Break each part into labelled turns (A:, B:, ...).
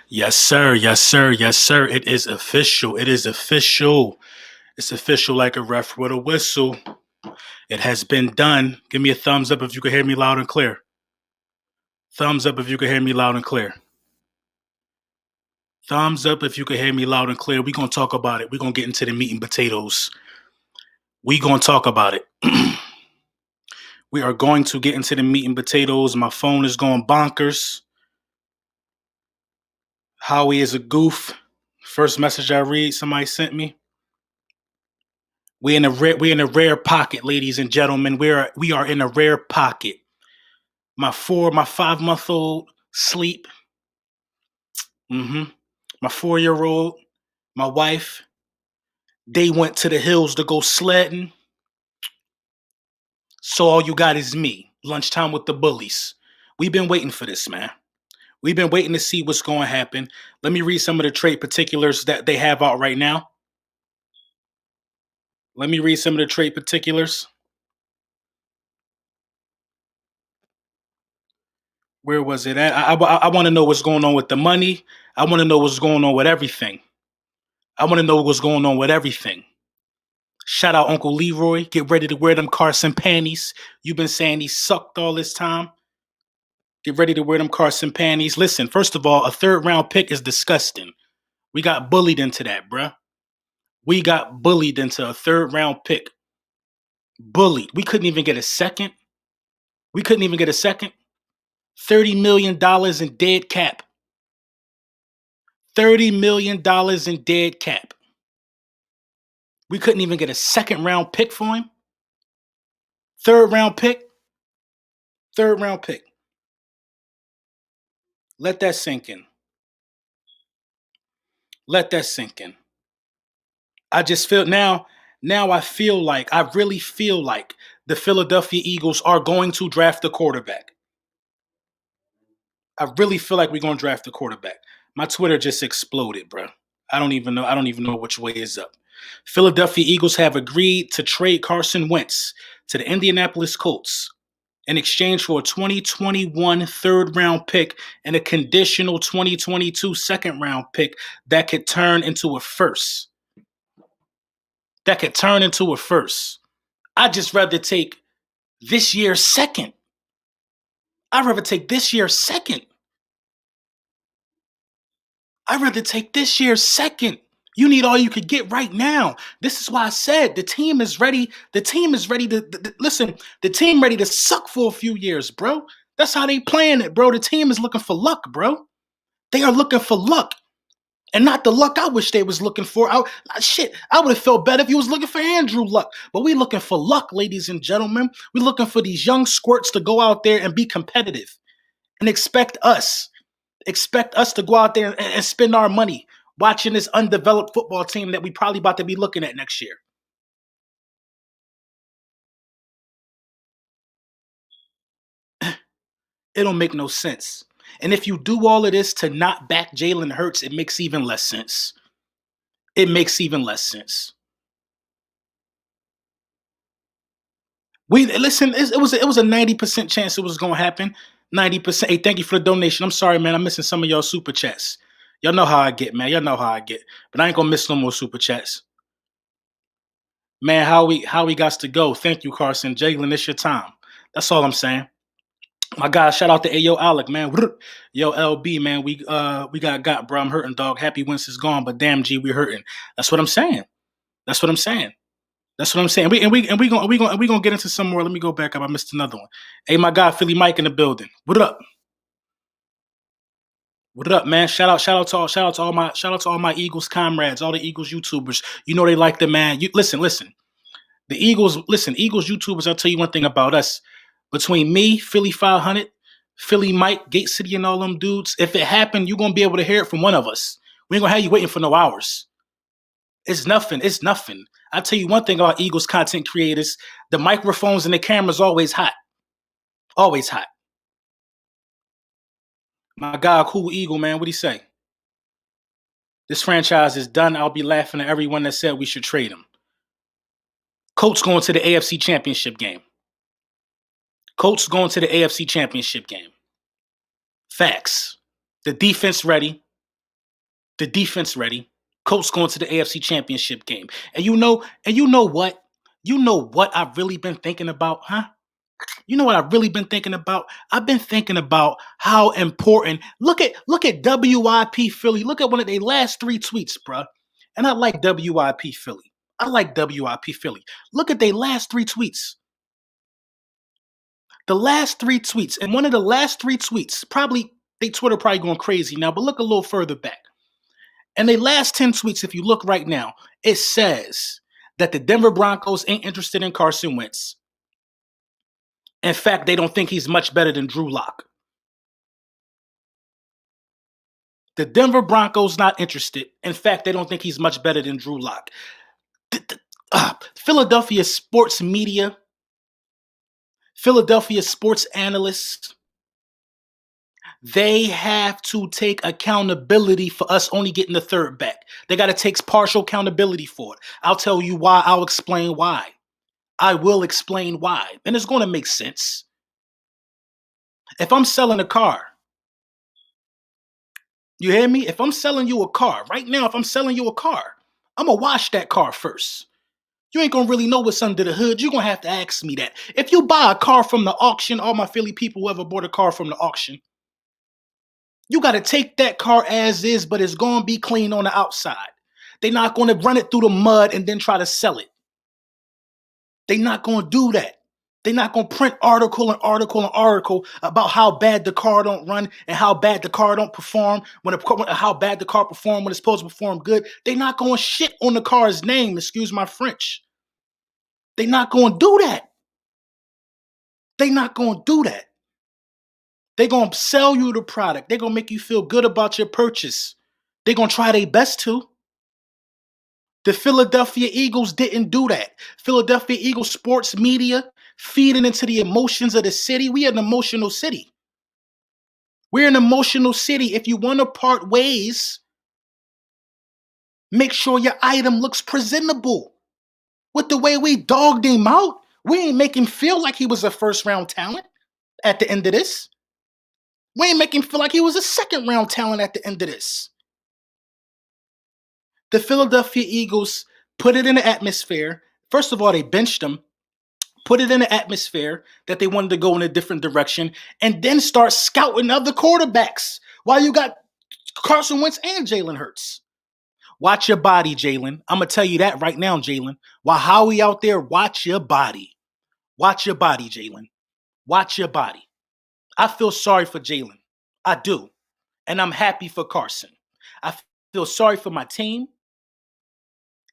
A: Yes, sir. Yes, sir. Yes, sir. It is official. It is official. It's official like a ref with a whistle. It has been done. Give me a thumbs up if you can hear me loud and clear. Thumbs up if you can hear me loud and clear. Thumbs up if you can hear me loud and clear. We're going to talk about it. We're going to get into the meat and potatoes. We're going to talk about it. We are going to get into the meat and potatoes. My phone is going bonkers. Howie is a goof. First message I read, somebody sent me. We're in a rare pocket, ladies and gentlemen. We are in a rare pocket. My 5-month-old sleep. My 4-year-old, my wife, they went to the hills to go sledding. So all you got is me. Lunchtime with the bullies. We've been waiting for this, man. We've been waiting to see what's going to happen. Let me read some of the trade particulars that they have out right now. Let me read some of the trade particulars. Where was it at? I want to know what's going on with the money. I want to know what's going on with everything. I want to know what's going on with everything. Shout out Uncle Leroy. Get ready to wear them Carson panties. You've been saying he sucked all this time. Get ready to wear them Carson panties. Listen, first of all, a 3rd-round pick is disgusting. We got bullied into that, bruh. We got bullied into a 3rd-round pick. Bullied. We couldn't even get a second. $30 million in dead cap. $30 million in dead cap. We couldn't even get a 2nd-round pick for him. 3rd-round pick. 3rd-round pick. Let that sink in. Let that sink in. I just feel now I really feel like the Philadelphia Eagles are going to draft a quarterback. I really feel like we're going to draft a quarterback. My Twitter just exploded, bro. I don't even know which way is up. Philadelphia Eagles have agreed to trade Carson Wentz to the Indianapolis Colts in exchange for a 2021 3rd-round pick and a conditional 2022 2nd-round pick that could turn into a first. I'd just rather take this year's second. I'd rather take this year's second. You need all you could get right now. This is why I said the team is ready. The team is ready to listen. The team ready to suck for a few years, bro. That's how they playing it, bro. The team is looking for luck, bro. They are looking for luck. And not the luck I wish they was looking for. I would have felt better if he was looking for Andrew Luck. But we looking for luck, ladies and gentlemen. We're looking for these young squirts to go out there and be competitive. And expect us to go out there and spend our money watching this undeveloped football team that we probably about to be looking at next year. It don't make no sense. And if you do all of this to not back Jalen Hurts, it makes even less sense. We listen. It was a 90% chance it was gonna happen. 90%. Hey, thank you for the donation. I'm sorry, man. I'm missing some of y'all super chats. Y'all know how I get, man. But I ain't gonna miss no more super chats. Man, Howie got to go. Thank you, Carson. Jalen, it's your time. That's all I'm saying. My guy, shout out to Ayo Alec, man. Yo, LB, man. We got, bro. I'm hurting, dog. Happy Wentz is gone, but damn, G, we hurting. That's what I'm saying. We gonna get into some more. Let me go back up. I missed another one. Hey, my guy, Philly Mike in the building. What up? What up, man? Shout out to all my Eagles comrades, all the Eagles YouTubers. You know they like the man. You listen. The Eagles, Eagles YouTubers, I'll tell you one thing about us. Between me, Philly 500, Philly Mike, Gate City, and all them dudes, if it happened, you're going to be able to hear it from one of us. We ain't going to have you waiting for no hours. It's nothing. I'll tell you one thing about Eagles content creators. The microphones and the cameras always hot. Always hot. My guy, Cool Eagle, man, what'd he say? This franchise is done. I'll be laughing at everyone that said we should trade him. Colts going to the AFC Championship game. Facts. The defense ready. The defense ready. Colts going to the AFC Championship game. And you know what? You know what I've really been thinking about, huh? You know what I've really been thinking about? I've been thinking about how important. Look at WIP Philly. Look at one of their last 3 tweets, bruh. And I like WIP Philly. I like WIP Philly. Look at their last 3 tweets. The last 3 tweets. And one of the last 3 tweets, probably they Twitter probably going crazy now, but look a little further back. And they last 10 tweets, if you look right now, it says that the Denver Broncos ain't interested in Carson Wentz. In fact, they don't think he's much better than Drew Lock. The Denver Broncos not interested. In fact, they don't think he's much better than Drew Lock. Philadelphia sports media, Philadelphia sports analysts, they have to take accountability for us only getting the third back. They got to take partial accountability for it. I'll tell you why. I'll explain why. I will explain why. And it's going to make sense. If I'm selling a car, you hear me? If I'm selling you a car, right now, if I'm selling you a car, I'm going to wash that car first. You ain't going to really know what's under the hood. You're going to have to ask me that. If you buy a car from the auction, all my Philly people who ever bought a car from the auction, you got to take that car as is, but it's going to be clean on the outside. They're not going to run it through the mud and then try to sell it. They're not going to do that. They're not going to print article and article and article about how bad the car don't run and how bad the car don't perform, how bad the car perform when it's supposed to perform good. They're not going to shit on the car's name, excuse my French. They're not going to do that. They're not going to do that. They're going to sell you the product. They're going to make you feel good about your purchase. They're going to try their best to. The Philadelphia Eagles didn't do that. Philadelphia Eagles sports media feeding into the emotions of the city. We are an emotional city. We're an emotional city. If you want to part ways, make sure your item looks presentable. With the way we dogged him out, we ain't make him feel like he was a first-round talent at the end of this. We ain't make him feel like he was a second-round talent at the end of this. The Philadelphia Eagles put it in the atmosphere. First of all, they benched him, put it in the atmosphere that they wanted to go in a different direction, and then start scouting other quarterbacks while you got Carson Wentz and Jalen Hurts. Watch your body, Jalen. I'm going to tell you that right now, Jalen. While Howie out there, watch your body. Watch your body, Jalen. Watch your body. I feel sorry for Jalen. I do. And I'm happy for Carson. I feel sorry for my team.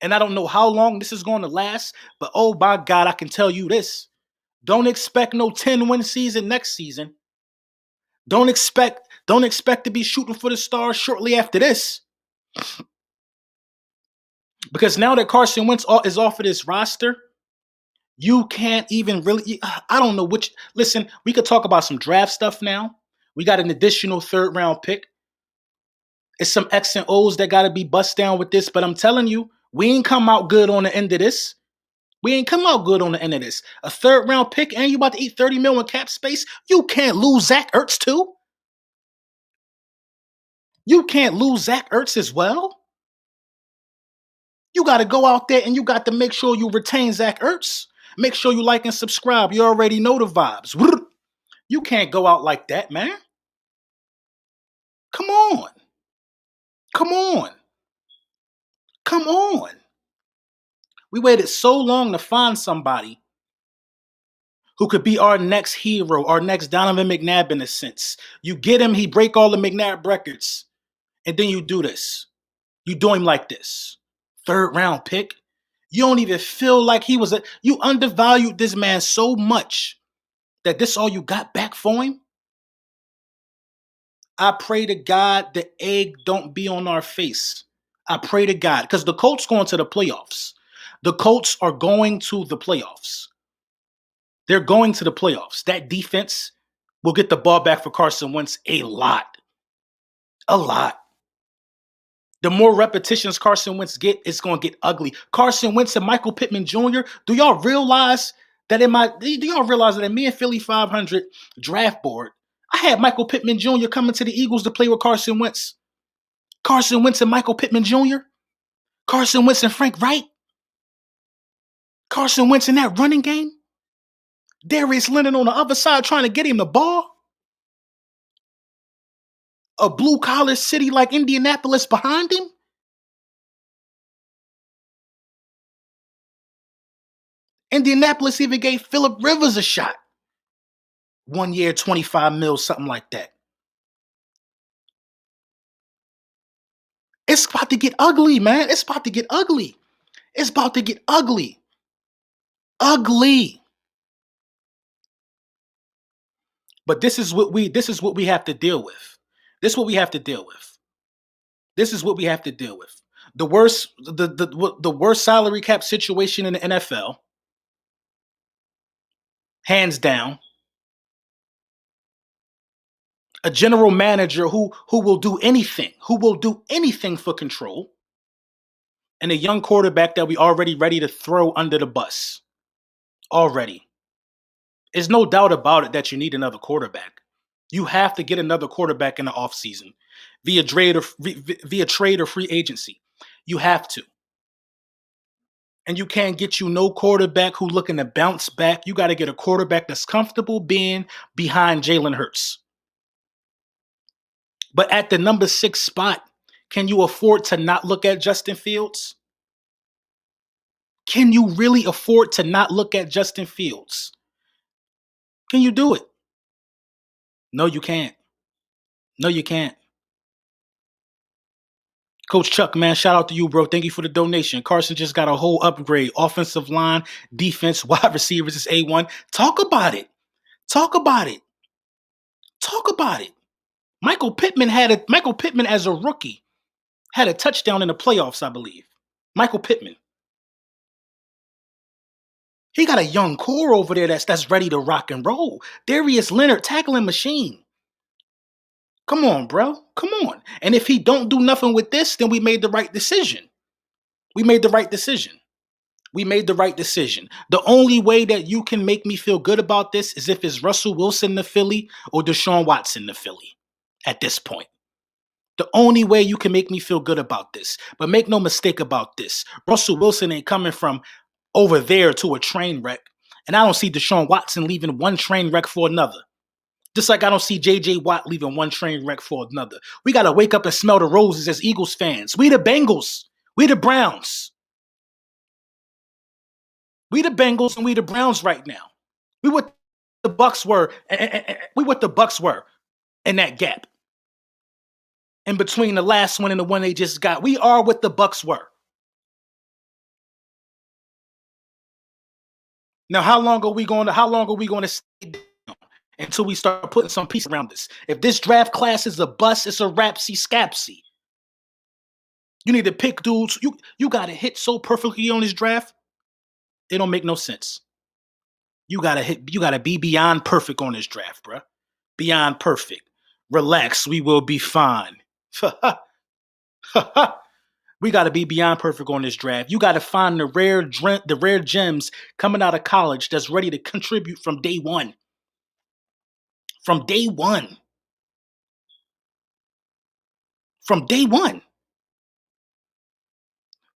A: And I don't know how long this is going to last, but oh my God, I can tell you this. Don't expect no 10-win season next season. Don't expect to be shooting for the stars shortly after this. Because now that Carson Wentz is off of this roster, you can't even really, I don't know which, listen, we could talk about some draft stuff now. We got an additional 3rd round pick. It's some X and O's that got to be bust down with this, but I'm telling you, we ain't come out good on the end of this. We ain't come out good on the end of this. A 3rd round pick and you about to eat $30 million in cap space. You can't lose Zach Ertz too. You can't lose Zach Ertz as well. You got to go out there and you got to make sure you retain Zach Ertz. Make sure you like and subscribe. You already know the vibes. You can't go out like that, man. Come on. Come on. Come on. We waited so long to find somebody who could be our next hero, our next Donovan McNabb in a sense. You get him, he break all the McNabb records, and then you do this. You do him like this. 3rd round pick. You don't even feel like he was you undervalued this man so much that this all you got back for him? I pray to God the egg don't be on our face. I pray to God. Because the Colts going to the playoffs. The Colts are going to the playoffs. They're going to the playoffs. That defense will get the ball back for Carson Wentz a lot. A lot. The more repetitions Carson Wentz get, it's going to get ugly. Carson Wentz and Michael Pittman Jr., do y'all realize that in me and Philly 500 draft board, I had Michael Pittman Jr. coming to the Eagles to play with Carson Wentz. Carson Wentz and Michael Pittman Jr.? Carson Wentz and Frank Wright? Carson Wentz in that running game? Darius Leonard on the other side trying to get him the ball? A blue-collar city like Indianapolis behind him? Indianapolis even gave Phillip Rivers a shot. 1 year, 25 mil, something like that. It's about to get ugly, man. It's about to get ugly. It's about to get ugly. Ugly. But this is what we have to deal with. This is what we have to deal with. This is what we have to deal with. The worst salary cap situation in the NFL, hands down. A general manager who will do anything, for control, and a young quarterback that we already ready to throw under the bus. Already. There's no doubt about it that you need another quarterback. You have to get another quarterback in the offseason via trade or free agency. You have to. And you can't get no quarterback who looking to bounce back. You got to get a quarterback that's comfortable being behind Jalen Hurts. But at the number 6 spot, can you afford to not look at Justin Fields? Can you really afford to not look at Justin Fields? Can you do it? No, you can't. No, you can't. Coach Chuck, man, shout out to you, bro. Thank you for the donation. Carson just got a whole upgrade. Offensive line, defense, wide receivers is A1. Talk about it. Talk about it. Talk about it. Michael Pittman as a rookie had a touchdown in the playoffs, I believe. Michael Pittman. He got a young core over there that's ready to rock and roll. Darius Leonard, tackling machine. Come on, bro. Come on. And if he don't do nothing with this, then we made the right decision. We made the right decision. The only way that you can make me feel good about this is if it's Russell Wilson to Philly or Deshaun Watson to Philly at this point. The only way you can make me feel good about this. But make no mistake about this. Russell Wilson ain't coming from over there to a train wreck. And I don't see Deshaun Watson leaving one train wreck for another. Just like I don't see J.J. Watt leaving one train wreck for another. We got to wake up and smell the roses as Eagles fans. We the Bengals. We the Browns. We the Bengals and we the Browns right now. We what the Bucks were. We what the Bucks were in that gap. In between the last one and the one they just got. We are what the Bucks were. Now, how long are we going to stay down until we start putting some peace around this? If this draft class is a bust, it's a rapsy scapsy. You need to pick dudes. You got to hit so perfectly on this draft. It don't make no sense. You got to be beyond perfect on this draft, bruh. Beyond perfect. Relax, we will be fine. We got to be beyond perfect on this draft. You got to find the rare gems coming out of college that's ready to contribute from day one. From day one. From day one.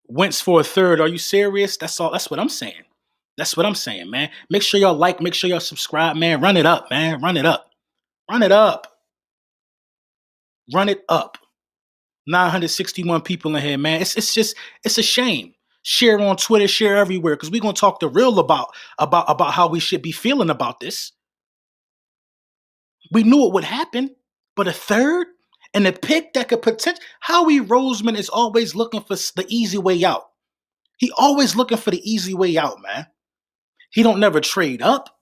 A: Wentz for a third. Are you serious? That's all. That's what I'm saying. That's what I'm saying, man. Make sure y'all like. Make sure y'all subscribe, man. Run it up, man. Run it up. Run it up. Run it up. 961 people in here, man. It's a shame. Share on Twitter, share everywhere, because we're gonna talk the real about how we should be feeling about this. We knew it would happen, but a third and a pick that could potentially. Howie Roseman is always looking for the easy way out. He always looking for the easy way out, man. He don't never trade up.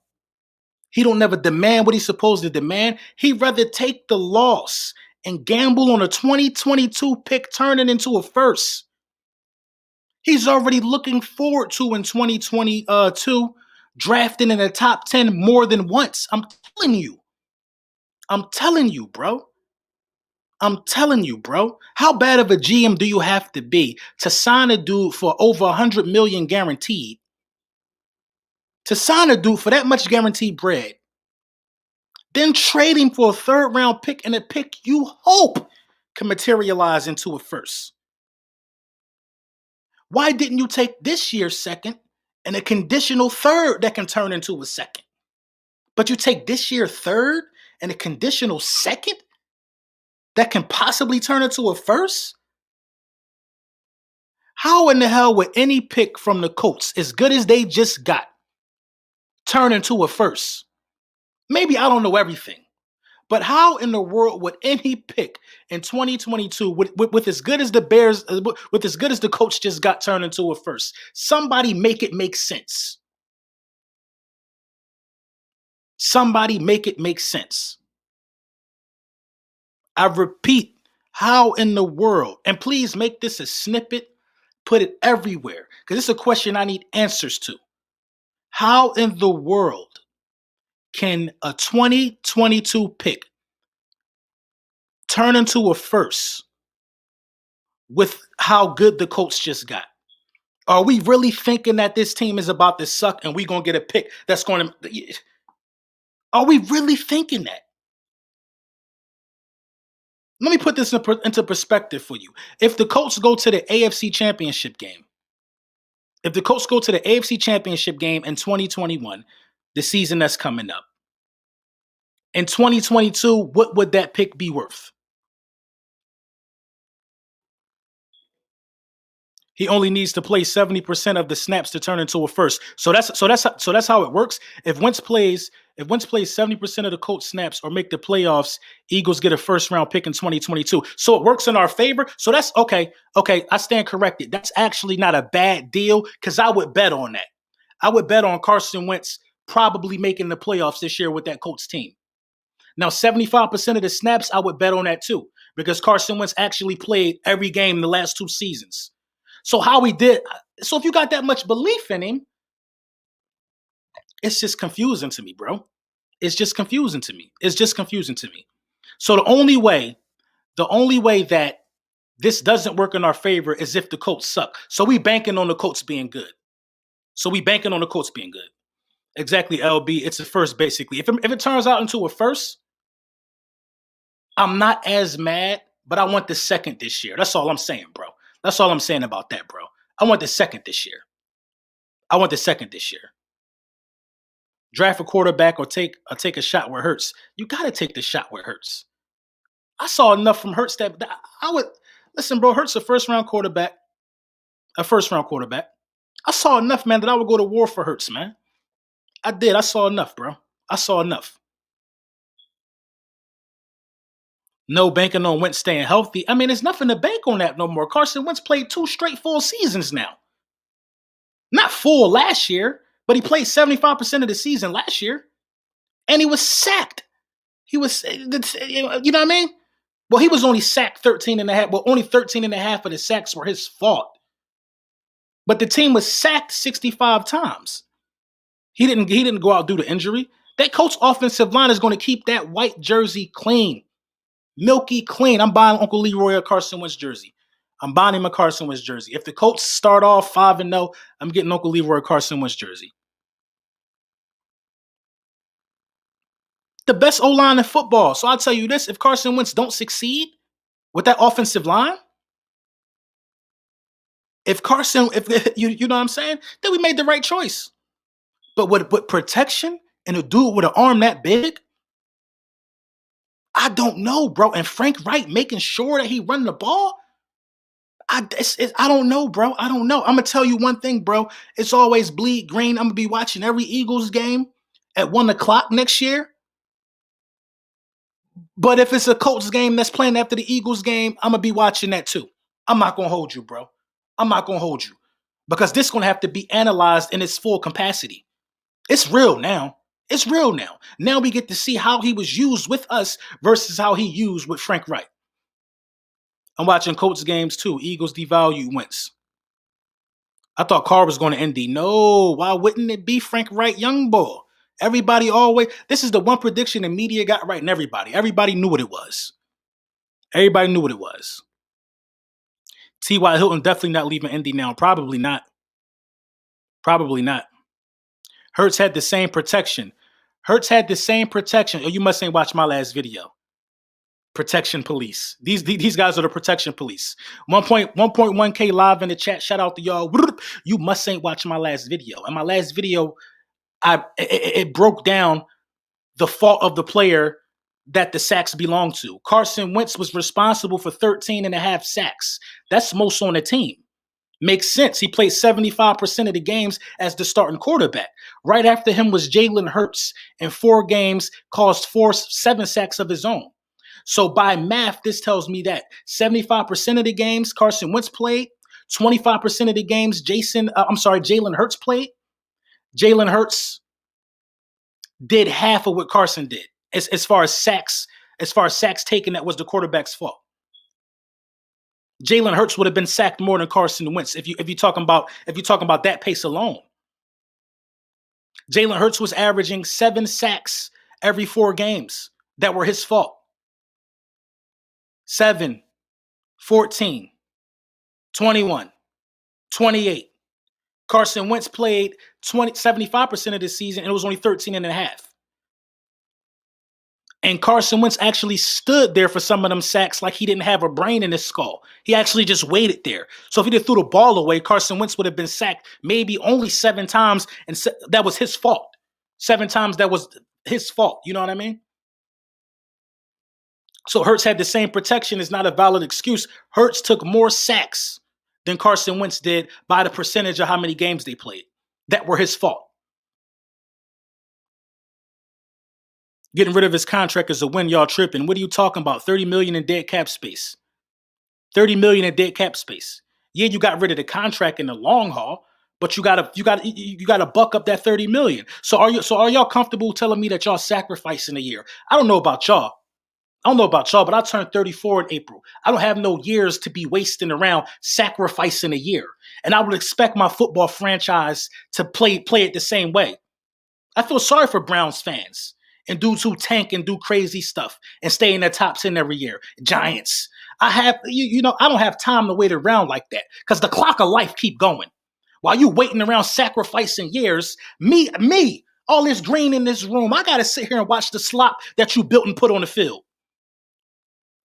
A: He don't never demand what he's supposed to demand. He'd rather take the loss and gamble on a 2022 pick turning into a first. He's already looking forward to in 2022 drafting in the top 10 more than once. I'm telling you, bro. I'm telling you, bro. How bad of a GM do you have to be to sign a dude for over 100 million guaranteed? To sign a dude for that much guaranteed bread, then trade him for a third round pick and a pick you hope can can materialize into a first? Why didn't you take this year's second and a conditional third that can turn into a second? But you take this year's third and a conditional second that can possibly turn into a first? How in the hell would any pick from the Colts, as good as they just got, turn into a first? Maybe I don't know everything, but how in the world would any pick in 2022, with as good as the Bears, with as good as the Colts just got, turn into a first? Somebody make it make sense. Somebody make it make sense. I repeat, how in the world, and please make this a snippet, put it everywhere, because it's a question I need answers to. How in the world can a 2022 pick turn into a first with how good the Colts just got? Are we really thinking that this team is about to suck and we're going to get a pick that's going to... Are we really thinking that? Let me put this into perspective for you. If the Colts go to the AFC Championship game, if the Colts go to the AFC Championship game in 2021, the season that's coming up, in 2022, what would that pick be worth? He only needs to play 70% of the snaps to turn into a first. So that's how it works. If Wentz plays 70% of the Colts snaps or make the playoffs, Eagles get a first round pick in 2022. So it works in our favor. So that's okay. Okay, I stand corrected. That's actually not a bad deal because I would bet on that. I would bet on Carson Wentz probably making the playoffs this year with that Colts team. Now, 75% of the snaps, I would bet on that too because Carson Wentz actually played every game in the last 2 seasons. So Howie did. So if you got that much belief in him, it's just confusing to me, bro. It's just confusing to me. It's just confusing to me. So the only way that this doesn't work in our favor is if the Colts suck. So we banking on the Colts being good. Exactly, LB. It's a first, basically. If it turns out into a first, I'm not as mad, but I want the second this year. That's all I'm saying, bro. That's all I'm saying about that, bro. I want the second this year. Draft a quarterback or take a shot where it hurts. You got to take the shot where it hurts. I saw enough from Hurts that I would listen, bro. Hurts a first round quarterback. I saw enough, man, that I would go to war for Hurts, man. I did. I saw enough, bro. I saw enough. No banking on Wentz staying healthy. I mean, there's nothing to bank on that no more. Carson Wentz played 2 straight full seasons now. Not full last year, but he played 75% of the season last year. And he was sacked. You know what I mean? Well, he was only sacked 13 and a half. Well, only 13 and a half of the sacks were his fault. But the team was sacked 65 times. He didn't go out due to injury. That Colts offensive line is going to keep that white jersey clean. Milky clean. I'm buying Uncle Leroy a Carson Wentz jersey. I'm buying him a Carson Wentz jersey. If the Colts start off 5-0, I'm getting Uncle Leroy a Carson Wentz jersey. The best O-line in football. So I'll tell you this, if Carson Wentz don't succeed with that offensive line, if you know what I'm saying, then we made the right choice. But with protection and a dude with an arm that big, I don't know, bro. And Frank Wright making sure that he run the ball, I don't know, bro. I don't know. I'm going to tell you one thing, bro. It's always bleed green. I'm going to be watching every Eagles game at 1 o'clock next year. But if it's a Colts game that's playing after the Eagles game, I'm going to be watching that too. I'm not going to hold you, bro. I'm not going to hold you. Because this is going to have to be analyzed in its full capacity. It's real now. It's real now. Now we get to see how he was used with us versus how he used with Frank Wright. I'm watching Colts games too. Eagles devalue Wentz. I thought Carr was going to Indy. No, why wouldn't it be Frank Wright, young boy? Everybody always, this is the one prediction the media got right, and everybody knew what it was. Everybody knew what it was. T.Y. Hilton definitely not leaving Indy now. Probably not. Hurts had the same protection. Oh, you must ain't watched my last video. Protection police. These guys are the protection police. 1.1K live in the chat. Shout out to y'all. You must ain't watching my last video. In my last video, it broke down the fault of the player that the sacks belong to. Carson Wentz was responsible for 13 and a half sacks. That's most on the team. Makes sense. He played 75% of the games as the starting quarterback. Right after him was Jalen Hurts in 4 games, caused 7 sacks of his own. So by math, this tells me that 75% of the games Carson Wentz played, 25% of the games Jalen Hurts played. Jalen Hurts did half of what Carson did as far as sacks taken. That was the quarterback's fault. Jalen Hurts would have been sacked more than Carson Wentz if you're talking about that pace alone. Jalen Hurts was averaging 7 sacks every 4 games that were his fault. 7, 14, 21, 28. Carson Wentz played 75% of the season, and it was only 13 and a half. And Carson Wentz actually stood there for some of them sacks like he didn't have a brain in his skull. He actually just waited there. So if he just threw the ball away, Carson Wentz would have been sacked maybe only 7 times, and that was his fault. 7 times that was his fault. You know what I mean? So Hurts had the same protection is not a valid excuse. Hurts took more sacks than Carson Wentz did by the percentage of how many games they played. That were his fault. Getting rid of his contract is a win. Y'all tripping. What are you talking about? $30 million in dead cap space. $30 million in dead cap space. Yeah, you got rid of the contract in the long haul, but you gotta buck up that $30 million. So are y'all comfortable telling me that y'all sacrificing a year? I don't know about y'all, but I turned 34 in April. I don't have no years to be wasting around sacrificing a year. And I would expect my football franchise to play it the same way. I feel sorry for Browns fans and dudes who tank and do crazy stuff and stay in the top 10 every year. Giants. I don't have time to wait around like that because the clock of life keep going. While you waiting around sacrificing years, me, all this green in this room, I got to sit here and watch the slop that you built and put on the field.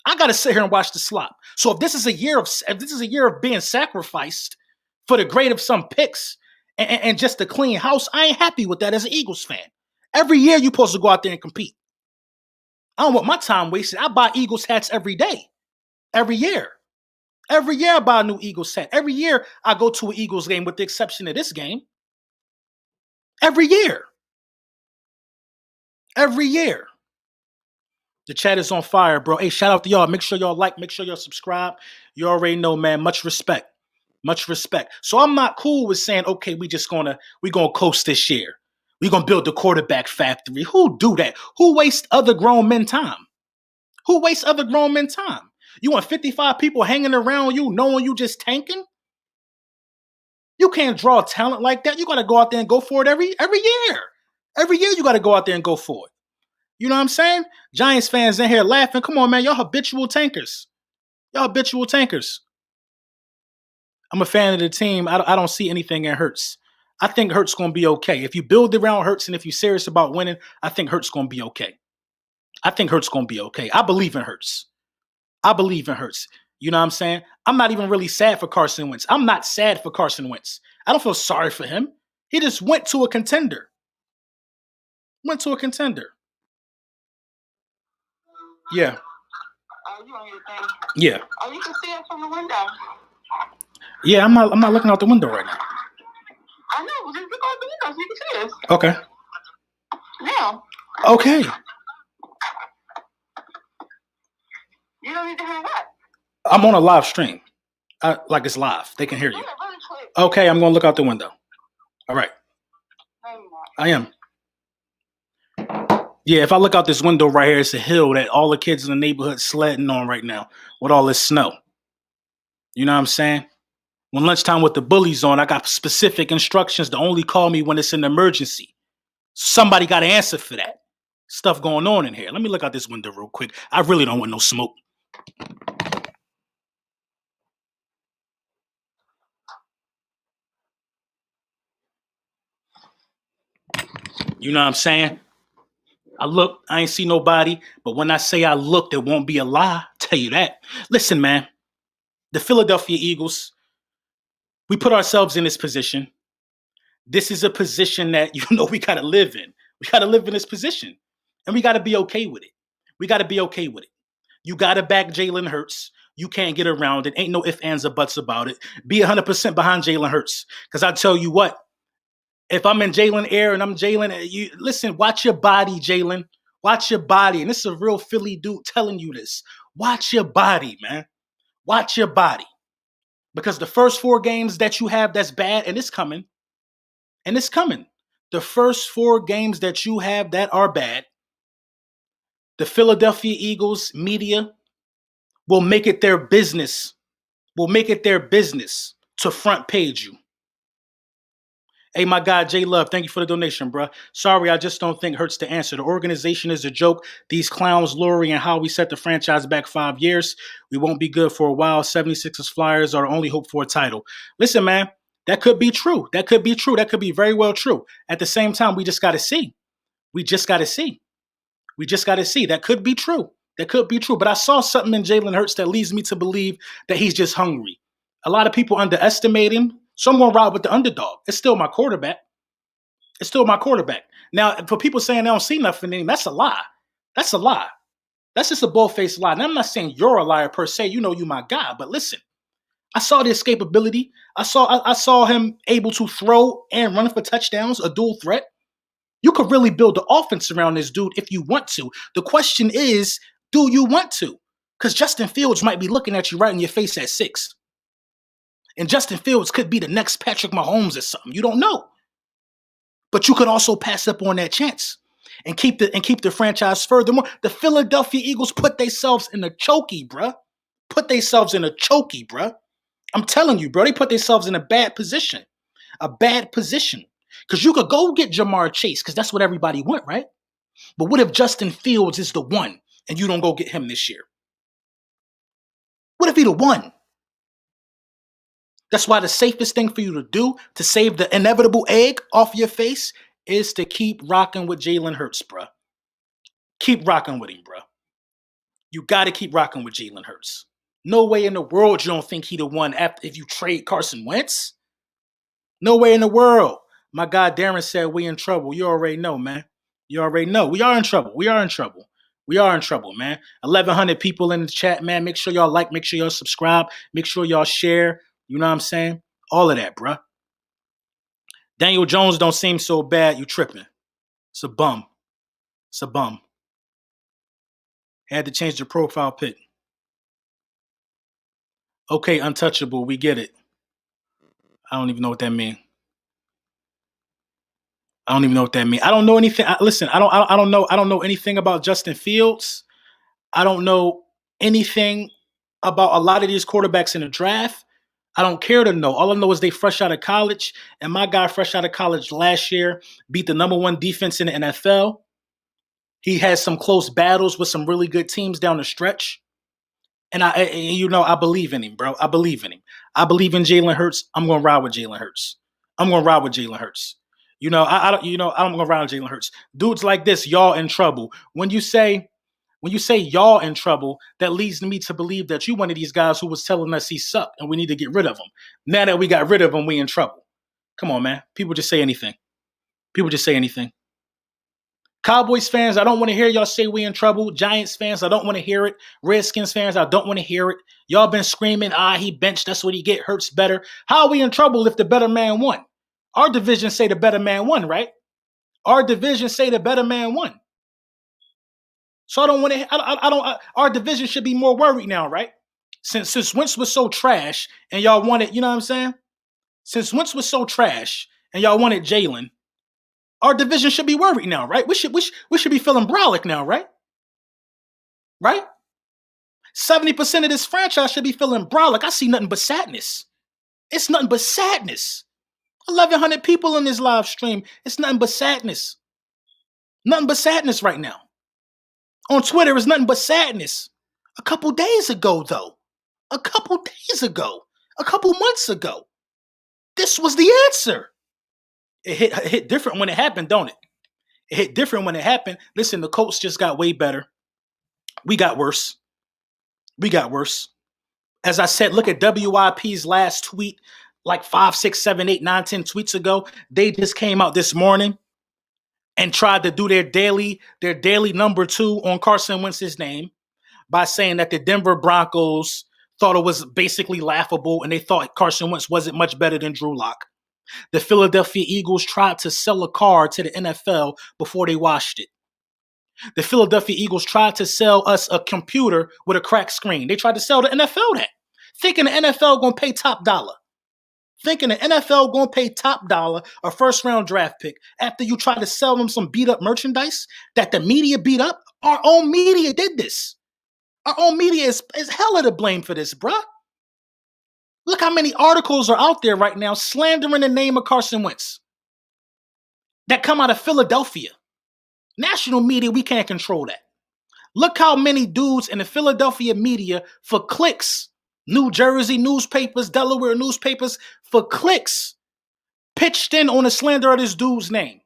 A: I got to sit here and watch the slop. So if this is a year of being sacrificed for the grade of some picks and just a clean house, I ain't happy with that as an Eagles fan. Every year you're supposed to go out there and compete. I don't want my time wasted. I buy Eagles hats every day. Every year. Every year I buy a new Eagles hat. Every year I go to an Eagles game with the exception of this game. Every year. Every year. The chat is on fire, bro. Hey, shout out to y'all. Make sure y'all like. Make sure y'all subscribe. You already know, man. Much respect. Much respect. So I'm not cool with saying, okay, we gonna coast this year. We gonna build the quarterback factory. Who do that? Who wastes other grown men time? Who wastes other grown men time? You want 55 people hanging around you, knowing you just tanking? You can't draw talent like that. You gotta go out there and go for it every year. Every year you gotta go out there and go for it. You know what I'm saying? Giants fans in here laughing. Come on, man. Y'all habitual tankers. Y'all habitual tankers. I'm a fan of the team. I don't see anything in Hurts. I think Hurts going to be okay. If you build around Hurts and if you're serious about winning, I think Hurts going to be okay. I think Hurts going to be okay. I believe in Hurts. You know what I'm saying? I'm not even really sad for Carson Wentz. I'm not sad for Carson Wentz. I don't feel sorry for him. He just went to a contender. Yeah.
B: You on your thing?
A: Yeah.
B: Oh, you can see it from the window.
A: Yeah, I'm not looking out the window right now.
B: I know, just look out the window so you can see us.
A: Okay.
B: Now.
A: Okay.
B: You don't need to hang up.
A: I'm on a live stream. Like it's live. They can hear you.
B: Really quick.
A: Okay, I'm going to look out the window. All right.
B: No, you're not.
A: I am. Yeah, if I look out this window right here, it's a hill that all the kids in the neighborhood sledding on right now with all this snow. You know what I'm saying? When lunchtime with the bullies on, I got specific instructions to only call me when it's an emergency. Somebody got to answer for that. Stuff going on in here. Let me look out this window real quick. I really don't want no smoke. You know what I'm saying? I looked, I ain't see nobody, but when I say I looked, it won't be a lie. Tell you that. Listen, man, the Philadelphia Eagles, we put ourselves in this position. This is a position that we gotta live in. We gotta live in this position, and we gotta be okay with it. We gotta be okay with it. You gotta back Jalen Hurts. You can't get around it. Ain't no ifs, ands, or buts about it. Be 100% behind Jalen Hurts. Because I tell you what, if I'm in Jalen Air and I'm Jalen, you listen, watch your body, Jalen. Watch your body. And this is a real Philly dude telling you this. Watch your body, man. Watch your body. Because the first 4 games that you have that's bad, and it's coming. And it's coming. The first 4 games that you have that are bad, the Philadelphia Eagles media will make it their business. Will make it their business to front page you. Hey, my guy, J Love, thank you for the donation, bro. Sorry, I just don't think Hurts to answer. The organization is a joke. These clowns, Lurie and Howie set the franchise back 5 years. We won't be good for a while. 76ers Flyers are the only hope for a title. Listen, man, that could be true. That could be true. That could be very well true. At the same time, we just got to see. We just got to see. We just got to see. That could be true. That could be true. But I saw something in Jalen Hurts that leads me to believe that he's just hungry. A lot of people underestimate him. So I'm going to ride with the underdog. It's still my quarterback. It's still my quarterback. Now, for people saying they don't see nothing in him, that's a lie. That's a lie. That's just a bull-faced lie. And I'm not saying you're a liar per se. You know you my guy. But listen, I saw the escapability. I saw him able to throw and run for touchdowns, a dual threat. You could really build the offense around this dude if you want to. The question is, do you want to? Because Justin Fields might be looking at you right in your face at 6. And Justin Fields could be the next Patrick Mahomes or something. You don't know. But you could also pass up on that chance and keep the franchise furthermore. The Philadelphia Eagles put themselves in a chokey, bruh. Put themselves in a chokey, bruh. I'm telling you, bro, they put themselves in a bad position. A bad position. Because you could go get Jamar Chase, because that's what everybody want, right? But what if Justin Fields is the one and you don't go get him this year? What if he the one? That's why the safest thing for you to do to save the inevitable egg off your face is to keep rocking with Jalen Hurts, bro. Keep rocking with him, bro. You got to keep rocking with Jalen Hurts. No way in the world you don't think he the one after if you trade Carson Wentz. No way in the world. My guy Darren said we in trouble. You already know, man. You already know. We are in trouble. We are in trouble. We are in trouble, man. 1,100 people in the chat, man. Make sure y'all like. Make sure y'all subscribe. Make sure y'all share. You know what I'm saying? All of that, bruh. Daniel Jones don't seem so bad. You tripping. It's a bum. It's a bum. Had to change the profile pic. Okay, untouchable. We get it. I don't even know what that means. I don't even know what that means. I don't know anything. Listen, I don't know anything about Justin Fields. I don't know anything about a lot of these quarterbacks in the draft. I don't care to know. All I know is they fresh out of college, and my guy fresh out of college last year beat the #1 defense in the NFL. He has some close battles with some really good teams down the stretch. And I believe in him, bro. I believe in him. I believe in Jalen Hurts. I'm gonna ride with Jalen Hurts. I'm gonna ride with Jalen Hurts. I'm gonna ride with Jalen Hurts. Dudes like this, y'all in trouble. When you say y'all in trouble, that leads me to believe that you one of these guys who was telling us he sucked and we need to get rid of him. Now that we got rid of him, we in trouble. Come on, man. People just say anything. People just say anything. Cowboys fans, I don't want to hear y'all say we in trouble. Giants fans, I don't want to hear it. Redskins fans, I don't want to hear it. Y'all been screaming, he benched, that's what he get, Hurts better. How are we in trouble if the better man won? Our division say the better man won, right? Our division say the better man won. So I don't want to, our division should be more worried now, right? Since Wentz was so trash and y'all wanted, you know what I'm saying? Since Wentz was so trash and y'all wanted Jalen, our division should be worried now, right? We should be feeling brolic now, right? Right? 70% of this franchise should be feeling brolic. I see nothing but sadness. It's nothing but sadness. 1,100 people in this live stream. It's nothing but sadness. Nothing but sadness right now. On Twitter, it's nothing but sadness. A couple days ago, though. A couple months ago. This was the answer. It hit different when it happened, don't it? It hit different when it happened. Listen, the Colts just got way better. We got worse. As I said, look at WIP's last tweet, like 5, 6, 7, 8, 9, 10 tweets ago. They just came out this morning and tried to do their daily number 2 on Carson Wentz's name by saying that the Denver Broncos thought it was basically laughable and they thought Carson Wentz wasn't much better than Drew Lock. The Philadelphia Eagles tried to sell a car to the NFL before they washed it. The Philadelphia Eagles tried to sell us a computer with a cracked screen. They tried to sell the NFL that, thinking the NFL going to pay top dollar. Thinking the NFL going to pay top dollar a first-round draft pick after you try to sell them some beat-up merchandise that the media beat up. Our own media did this. Our own media is hella to blame for this, bruh. Look how many articles are out there right now slandering the name of Carson Wentz that come out of Philadelphia. National media, we can't control that. Look how many dudes in the Philadelphia media for clicks, New Jersey newspapers, Delaware newspapers, for clicks, pitched in on the slander of this dude's name.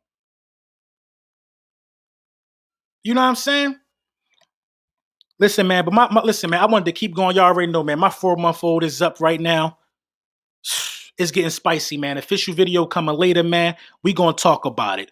A: You know what I'm saying? Listen, man, but listen, man, I wanted to keep going. Y'all already know, man, my 4-month-old is up right now. It's getting spicy, man. Official video coming later, man. We gonna talk about it.